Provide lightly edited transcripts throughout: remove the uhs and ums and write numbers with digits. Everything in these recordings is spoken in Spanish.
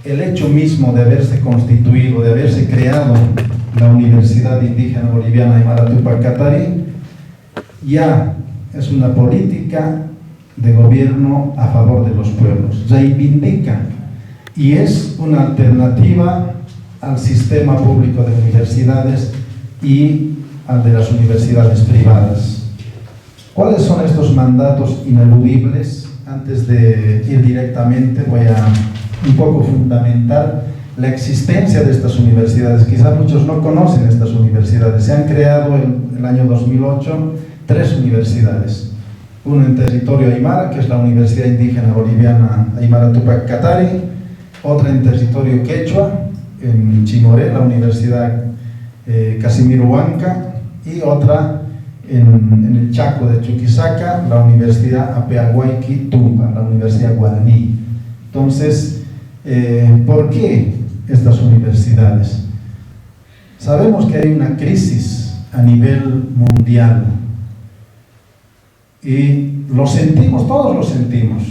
el hecho mismo de haberse constituido, de haberse creado la Universidad Indígena Boliviana Aymara Tupac Katari, ya es una política de gobierno a favor de los pueblos, reivindica y es una alternativa al sistema público de universidades y al de las universidades privadas. ¿Cuáles son estos mandatos ineludibles? Antes de ir directamente voy a un poco fundamentar la existencia de estas universidades. Quizá muchos no conocen estas universidades. Se han creado en el año 2008 3 universidades. Una en territorio aymara, que es la Universidad Indígena Boliviana Aymara Tupac Katari, otra en territorio quechua, en Chimoré, la Universidad Casimiro Huanca, y otra en el Chaco de Chuquisaca, la Universidad Apeaguayqui Tumpa, la Universidad Guaraní. Entonces, ¿por qué estas universidades? Sabemos que hay una crisis a nivel mundial y lo sentimos, todos lo sentimos.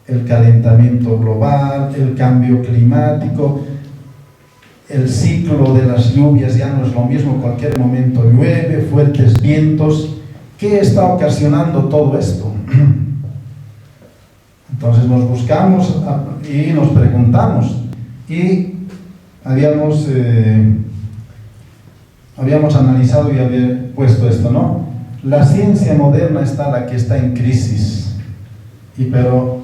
El calentamiento global, el cambio climático, el ciclo de las lluvias ya no es lo mismo, cualquier momento llueve, fuertes vientos. ¿Qué está ocasionando todo esto? Entonces nos buscamos y nos preguntamos, y habíamos analizado y había puesto esto, ¿no? La ciencia moderna está la que está en crisis, pero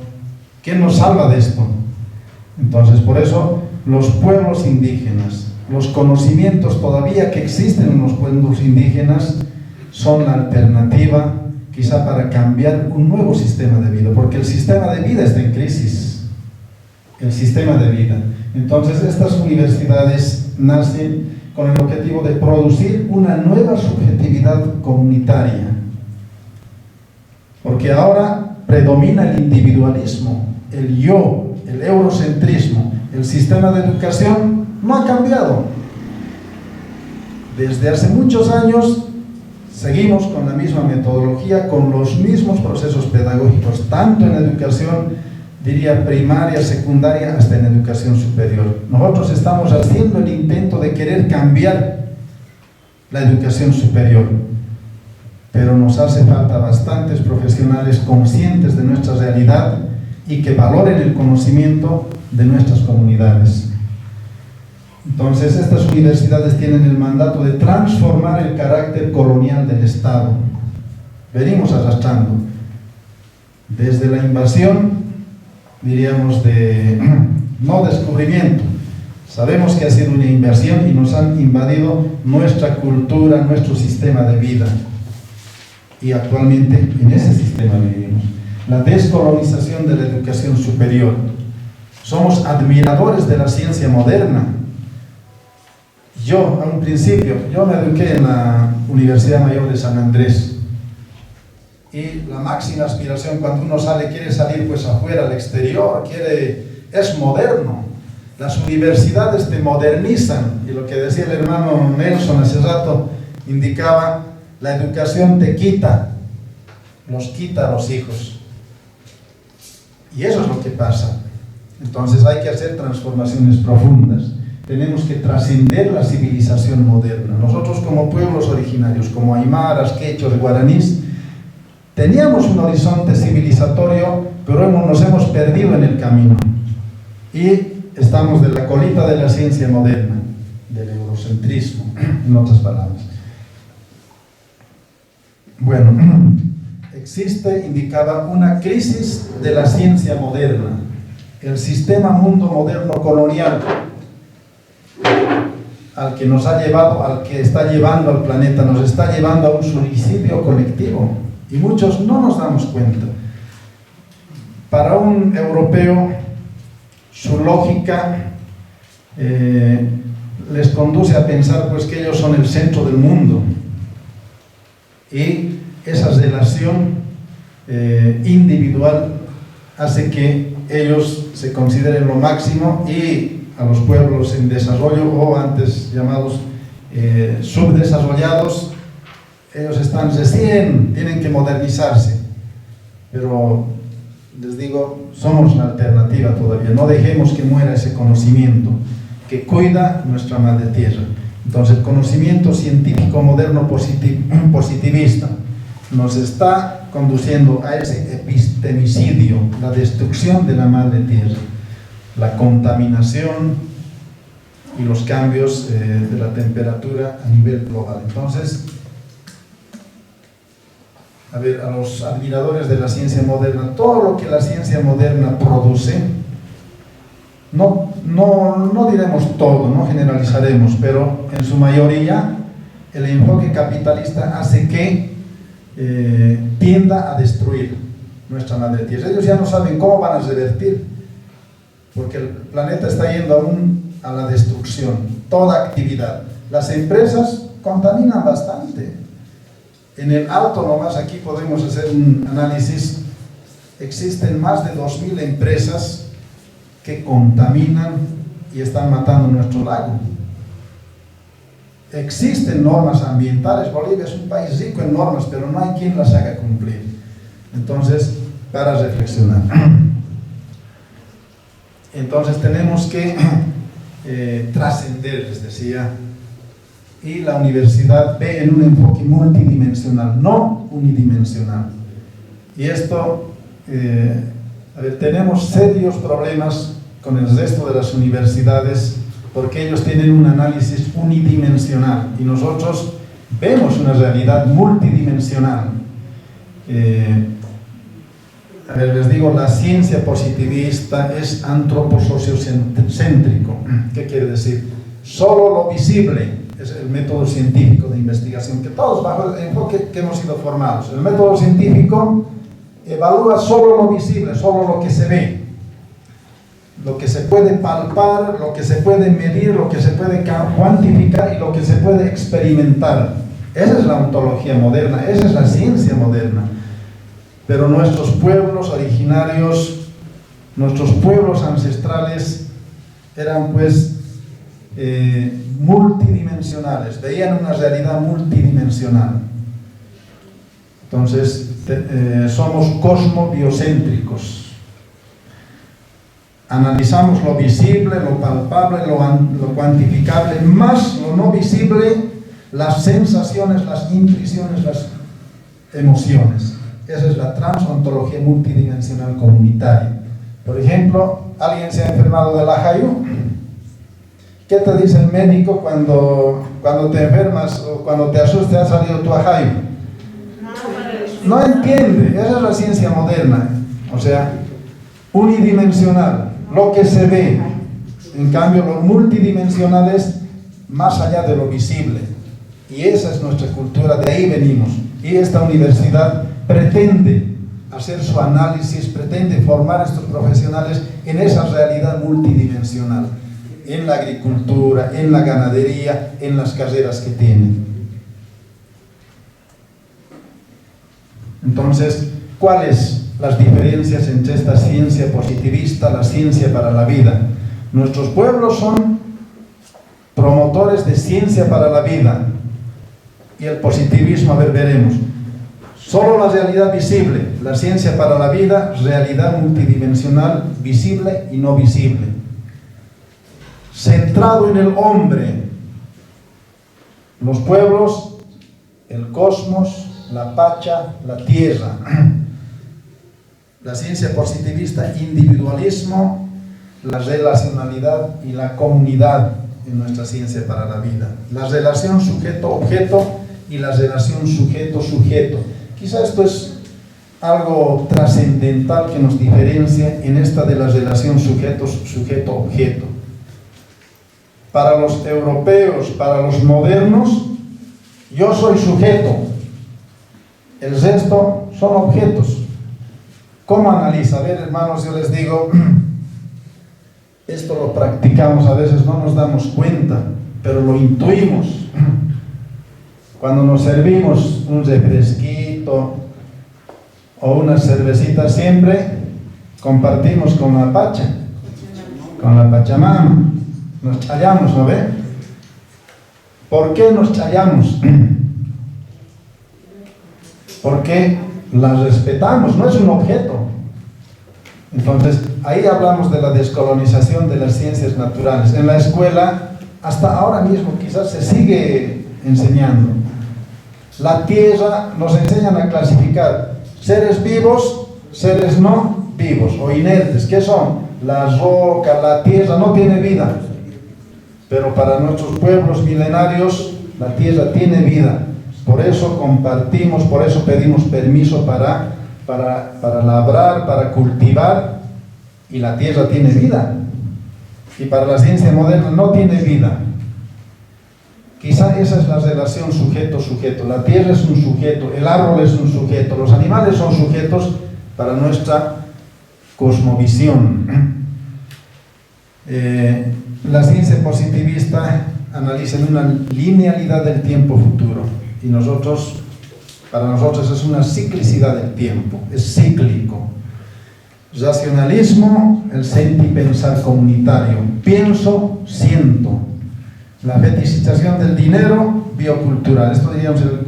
¿qué nos salva de esto? Entonces, por eso los pueblos indígenas, los conocimientos todavía que existen en los pueblos indígenas son la alternativa quizá para cambiar un nuevo sistema de vida, porque el sistema de vida está en crisis, el sistema de vida. Entonces estas universidades nacen con el objetivo de producir una nueva subjetividad comunitaria, porque ahora predomina el individualismo, el yo, el eurocentrismo. El sistema de educación no ha cambiado. Desde hace muchos años seguimos con la misma metodología, con los mismos procesos pedagógicos, tanto en educación, diría primaria, secundaria, hasta en educación superior. Nosotros estamos haciendo el intento de querer cambiar la educación superior, pero nos hace falta bastantes profesionales conscientes de nuestra realidad y que valoren el conocimiento de nuestras comunidades. Entonces estas universidades tienen el mandato de transformar el carácter colonial del Estado. Venimos arrastrando desde la invasión, diríamos, de no descubrimiento. Sabemos que ha sido una invasión y nos han invadido nuestra cultura, nuestro sistema de vida, y actualmente en ese sistema vivimos. La descolonización de la educación superior. Somos admiradores de la ciencia moderna. Yo, a un principio, yo me eduqué en la Universidad Mayor de San Andrés, y la máxima aspiración cuando uno sale, quiere salir pues afuera, al exterior, es moderno. Las universidades te modernizan, y lo que decía el hermano Nelson hace rato, indicaba, la educación te quita, los quita a los hijos. Y eso es lo que pasa. Entonces hay que hacer transformaciones profundas. Tenemos que trascender la civilización moderna. Nosotros como pueblos originarios, como aymaras, quechos, guaraníes, teníamos un horizonte civilizatorio, pero nos hemos perdido en el camino. Y estamos de la colita de la ciencia moderna, del eurocentrismo, en otras palabras. Bueno, existe, indicaba, una crisis de la ciencia moderna. El sistema mundo moderno colonial al que nos ha llevado, al que está llevando al planeta, nos está llevando a un suicidio colectivo, y muchos no nos damos cuenta. Para un europeo, su lógica les conduce a pensar pues que ellos son el centro del mundo, y esa relación individual hace que ellos se consideren lo máximo, y a los pueblos en desarrollo, o antes llamados subdesarrollados, ellos están recién, tienen que modernizarse, pero les digo, somos la alternativa todavía. No dejemos que muera ese conocimiento que cuida nuestra madre tierra. Entonces, el conocimiento científico moderno positivista nos está conduciendo a ese epistemicidio, la destrucción de la madre tierra, la contaminación y los cambios de la temperatura a nivel global. Entonces, a ver, a los admiradores de la ciencia moderna, todo lo que la ciencia moderna produce, no diremos todo, no generalizaremos, pero en su mayoría el enfoque capitalista hace que tienda a destruir nuestra madre tierra. Ellos ya no saben cómo van a revertir, porque el planeta está yendo aún a la destrucción, toda actividad. Las empresas contaminan bastante. En el Alto nomás, aquí podemos hacer un análisis, existen más de 2000 empresas que contaminan y están matando nuestro lago. Existen normas ambientales, Bolivia es un país rico en normas, pero no hay quien las haga cumplir. Entonces, para reflexionar. Entonces tenemos que trascender, les decía, y la universidad ve en un enfoque multidimensional, no unidimensional. Y esto, a ver, tenemos serios problemas con el resto de las universidades porque ellos tienen un análisis unidimensional y nosotros vemos una realidad multidimensional. A ver, les digo, la ciencia positivista es antroposociocéntrico. ¿Qué quiere decir? Solo lo visible es el método científico de investigación, que todos bajo el enfoque que hemos sido formados. El método científico evalúa solo lo visible, solo lo que se ve, lo que se puede palpar, lo que se puede medir, lo que se puede cuantificar y lo que se puede experimentar. Esa es la ontología moderna, esa es la ciencia moderna. Pero nuestros pueblos originarios, nuestros pueblos ancestrales eran pues multidimensionales, veían una realidad multidimensional. Entonces somos cosmobiocéntricos. Analizamos lo visible, lo palpable, lo cuantificable, más lo no visible, las sensaciones, las intuiciones, las emociones. Esa es la transontología multidimensional comunitaria. Por ejemplo, alguien se ha enfermado de la Hayu. ¿Qué te dice el médico cuando te enfermas o cuando te asustes ha salido tu Hayu? No entiende. Esa es la ciencia moderna. O sea, unidimensional, lo que se ve. En cambio, lo multidimensional es más allá de lo visible. Y esa es nuestra cultura, de ahí venimos. Y esta universidad pretende hacer su análisis, pretende formar a estos profesionales en esa realidad multidimensional, en la agricultura, en la ganadería, en las carreras que tienen. Entonces, ¿cuáles las diferencias entre esta ciencia positivista, la ciencia para la vida? Nuestros pueblos son promotores de ciencia para la vida y el positivismo, a ver, veremos. Solo la realidad visible, la ciencia para la vida, realidad multidimensional, visible y no visible. Centrado en el hombre, los pueblos, el cosmos, la pacha, la tierra. La ciencia positivista, individualismo, la relacionalidad y la comunidad en nuestra ciencia para la vida. La relación sujeto-objeto y la relación sujeto-sujeto. Quizá esto es algo trascendental que nos diferencia en esta de la relación sujeto-objeto. Para los europeos, para los modernos, yo soy sujeto, el resto son objetos. ¿Cómo analiza? A ver, hermanos, yo les digo, esto lo practicamos, a veces no nos damos cuenta, pero lo intuimos. Cuando nos servimos un refresquito o una cervecita, siempre compartimos con la pacha, con la Pachamama. Nos chayamos, ¿no ve? ¿Por qué nos chayamos? Porque la respetamos, no es un objeto. Entonces, ahí hablamos de la descolonización de las ciencias naturales. En la escuela, hasta ahora mismo, quizás se sigue enseñando. La tierra nos enseñan a clasificar seres vivos, seres no vivos o inertes. ¿Qué son? La roca, la tierra no tiene vida. Pero para nuestros pueblos milenarios, la tierra tiene vida. Por eso compartimos, por eso pedimos permiso para labrar, para cultivar, y la tierra tiene vida. Y para la ciencia moderna no tiene vida. Quizá esa es la relación sujeto-sujeto. La tierra es un sujeto, el árbol es un sujeto, los animales son sujetos para nuestra cosmovisión. La ciencia positivista analiza en una linealidad del tiempo futuro, y para nosotros es una ciclicidad del tiempo, es cíclico. Racionalismo, el sentipensar comunitario. Pienso, siento. La fetichización del dinero, biocultural. Esto diríamos el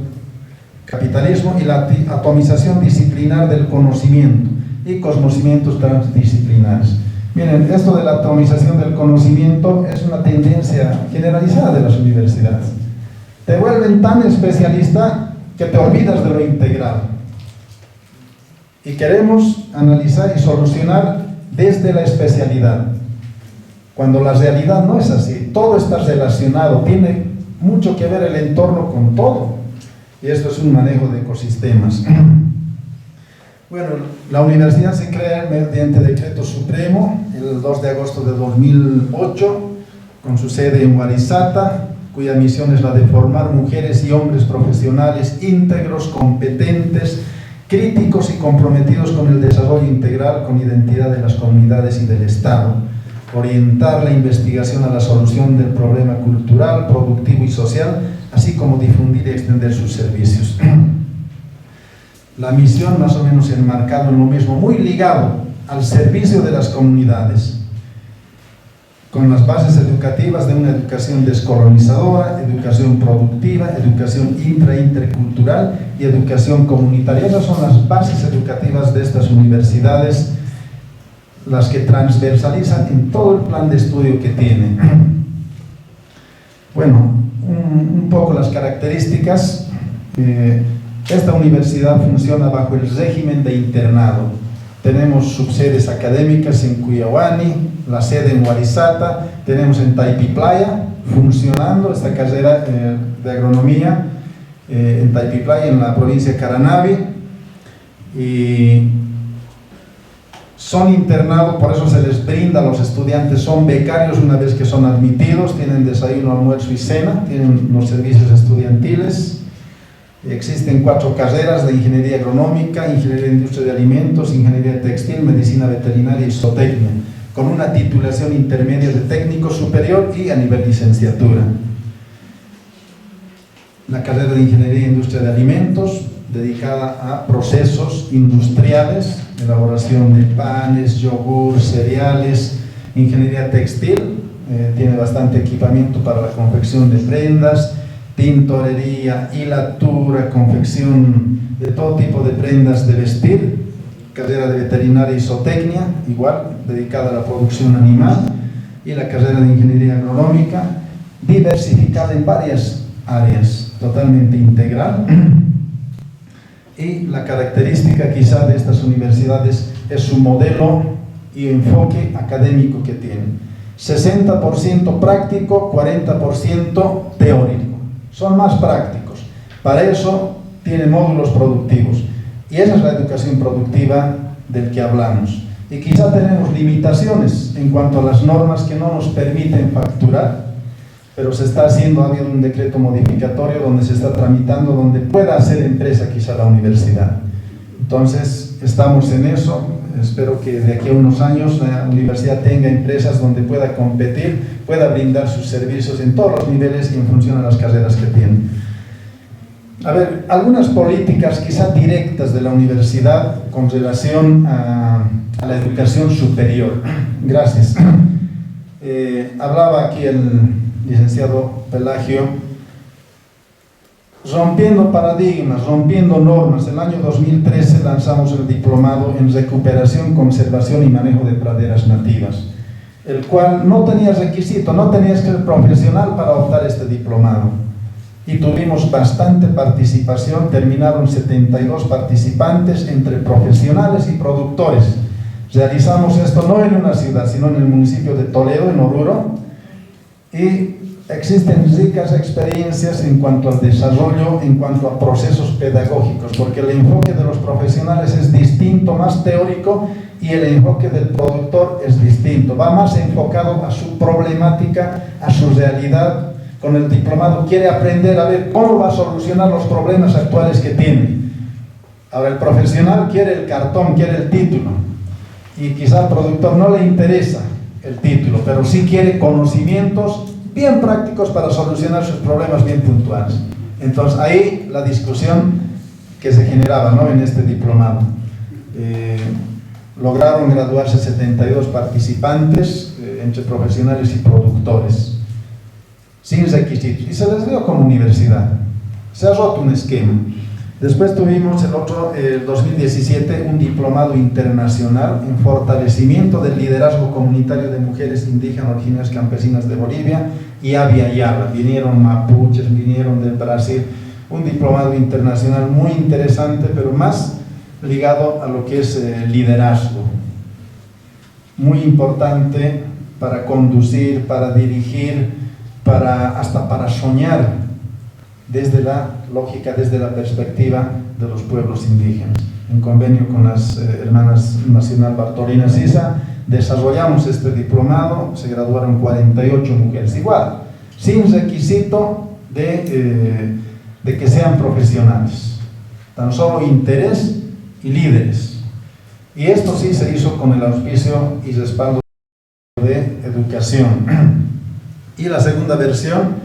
capitalismo, y la atomización disciplinar del conocimiento y conocimientos transdisciplinares. Miren, esto de la atomización del conocimiento es una tendencia generalizada de las universidades. Te vuelven tan especialista que te olvidas de lo integral. Y queremos analizar y solucionar desde la especialidad, cuando la realidad no es así. Todo está relacionado, tiene mucho que ver el entorno con todo. Y esto es un manejo de ecosistemas. Bueno, la universidad se crea mediante decreto supremo el 2 de agosto de 2008, con su sede en Huarizata, cuya misión es la de formar mujeres y hombres profesionales íntegros, competentes, críticos y comprometidos con el desarrollo integral, con identidad de las comunidades y del Estado, orientar la investigación a la solución del problema cultural, productivo y social, así como difundir y extender sus servicios. La misión más o menos enmarcado en lo mismo, muy ligado al servicio de las comunidades, con las bases educativas de una educación descolonizadora, educación productiva, educación intercultural y educación comunitaria. Esas son las bases educativas de estas universidades, las que transversalizan en todo el plan de estudio que tienen. Bueno, un poco las características. Esta universidad funciona bajo el régimen de internado. Tenemos subsedes académicas en Cuyahuani, la sede en Huarizata, tenemos en Taypiplaya funcionando esta carrera de agronomía en Taypiplaya, en la provincia de Caranavi, y son internados, por eso se les brinda a los estudiantes, son becarios una vez que son admitidos, tienen desayuno, almuerzo y cena, tienen los servicios estudiantiles. Existen 4 carreras de ingeniería agronómica, ingeniería de industria de alimentos, ingeniería textil, medicina veterinaria y zootecnia, con una titulación intermedia de técnico superior y a nivel licenciatura. La carrera de ingeniería de industria de alimentos, dedicada a procesos industriales, elaboración de panes, yogur, cereales. Ingeniería textil, tiene bastante equipamiento para la confección de prendas, tintorería, hilatura, confección de todo tipo de prendas de vestir. Carrera de veterinaria y zootecnia, igual, dedicada a la producción animal. Y la carrera de ingeniería agronómica, diversificada en varias áreas, totalmente integral. Y la característica quizá de estas universidades es su modelo y enfoque académico que tienen. 60% práctico, 40% teórico. Son más prácticos. Para eso tienen módulos productivos. Y esa es la educación productiva del que hablamos. Y quizá tenemos limitaciones en cuanto a las normas que no nos permiten facturar, pero se está haciendo, ha habido un decreto modificatorio donde se está tramitando, donde pueda hacer empresa quizá la universidad. Entonces, estamos en eso. Espero que de aquí a unos años la universidad tenga empresas donde pueda competir, pueda brindar sus servicios en todos los niveles y en función a las carreras que tienen. A ver, algunas políticas quizá directas de la universidad con relación a la educación superior. Gracias. Hablaba aquí el licenciado Pelagio rompiendo paradigmas, rompiendo normas. El año 2013 lanzamos el diplomado en recuperación, conservación y manejo de praderas nativas, el cual no tenía requisito, no tenías que ser profesional para optar este diplomado. Y tuvimos bastante participación, terminaron 72 participantes entre profesionales y productores. Realizamos esto no en una ciudad, sino en el municipio de Toledo, en Oruro, y existen ricas experiencias en cuanto al desarrollo, en cuanto a procesos pedagógicos, porque el enfoque de los profesionales es distinto, más teórico, y el enfoque del productor es distinto, va más enfocado a su problemática, a su realidad. Con el diplomado quiere aprender a ver cómo va a solucionar los problemas actuales que tiene. Ahora el profesional quiere el cartón, quiere el título, y quizá al productor no le interesa el título, pero sí quiere conocimientos bien prácticos para solucionar sus problemas bien puntuales. Entonces ahí la discusión que se generaba, ¿no?, en este diplomado. Lograron graduarse 72 participantes, entre profesionales y productores, sin requisitos, y se les dio como universidad. Se ha roto un esquema. Después tuvimos el 2017, un diplomado internacional en fortalecimiento del liderazgo comunitario de mujeres indígenas originarias campesinas de Bolivia y Abya Yala. Vinieron mapuches, vinieron del Brasil, un diplomado internacional muy interesante, pero más ligado a lo que es liderazgo. Muy importante para conducir, para dirigir, hasta para soñar, desde la lógica, desde la perspectiva de los pueblos indígenas. En convenio con las Hermanas Nacional Bartolina Sisa, desarrollamos este diplomado, se graduaron 48 mujeres, igual, sin requisito de que sean profesionales, tan solo interés y líderes. Y esto sí se hizo con el auspicio y respaldo de educación. Y la segunda versión,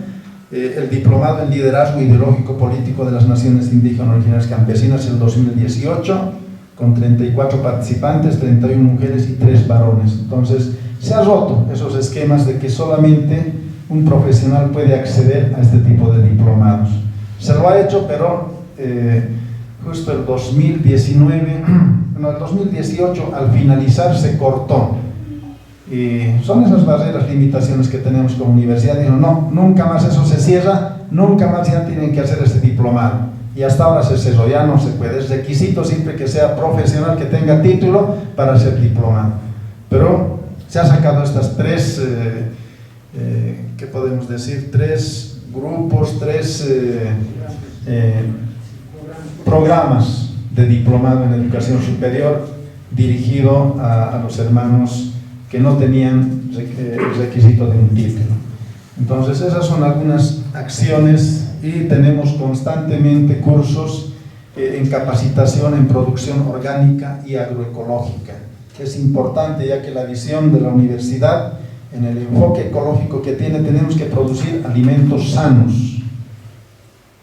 el diplomado en liderazgo ideológico político de las naciones indígenas originarias campesinas, el 2018, con 34 participantes, 31 mujeres y 3 varones. Entonces se ha roto esos esquemas de que solamente un profesional puede acceder a este tipo de diplomados. Se lo ha hecho, pero justo el 2018 al finalizar se cortó. Y son esas barreras, limitaciones que tenemos como universidad. Dijo, no, nunca más eso se cierra, nunca más ya tienen que hacer este diplomado. Y hasta ahora se cerró, ya no se puede. Es requisito siempre que sea profesional, que tenga título para ser diplomado. Pero se ha sacado estas tres, ¿qué podemos decir? 3 grupos, 3 programas de diplomado en educación superior dirigido a los hermanos que no tenían el requisito de un título. Entonces esas son algunas acciones, y tenemos constantemente cursos en capacitación en producción orgánica y agroecológica. Es importante, ya que la visión de la universidad, en el enfoque ecológico que tiene, tenemos que producir alimentos sanos.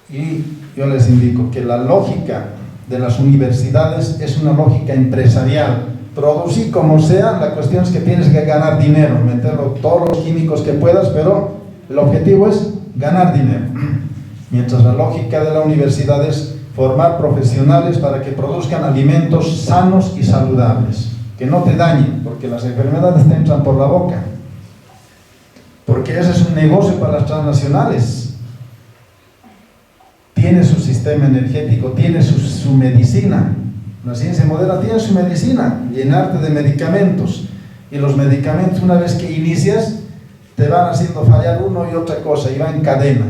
Y yo les indico que la lógica de las universidades es una lógica empresarial. Producir como sea, la cuestión es que tienes que ganar dinero, meterlo todos los químicos que puedas, pero el objetivo es ganar dinero. Mientras la lógica de la universidad es formar profesionales para que produzcan alimentos sanos y saludables, que no te dañen, porque las enfermedades te entran por la boca, porque ese es un negocio para las transnacionales. Tiene su sistema energético, tiene su medicina. La ciencia moderna tiene su medicina, llenarte de medicamentos, y los medicamentos, una vez que inicias, te van haciendo fallar uno y otra cosa, y va en cadena,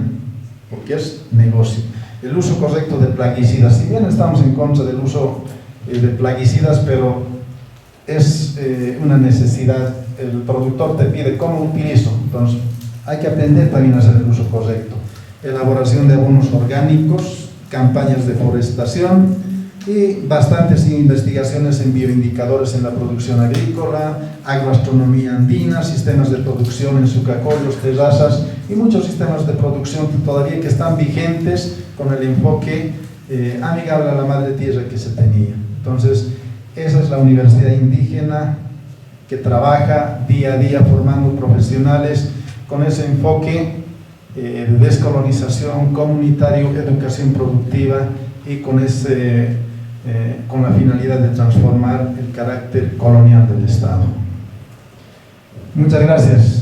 porque es negocio. El uso correcto de plaguicidas, si bien estamos en contra del uso de plaguicidas, pero es una necesidad. El productor te pide cómo utilizo, entonces hay que aprender también a hacer el uso correcto. Elaboración de abonos orgánicos, campañas de forestación, y bastantes investigaciones en bioindicadores en la producción agrícola, agroastronomía andina, sistemas de producción en sucacollos, terrazas, y muchos sistemas de producción todavía que están vigentes con el enfoque amigable a la madre tierra que se tenía. Entonces, esa es la universidad indígena que trabaja día a día formando profesionales con ese enfoque de descolonización, comunitario, educación productiva y con la finalidad de transformar el carácter colonial del Estado. Muchas gracias.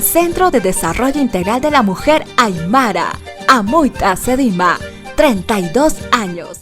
Centro de Desarrollo Integral de la Mujer Aymara, Amuita Sedima, 32 años.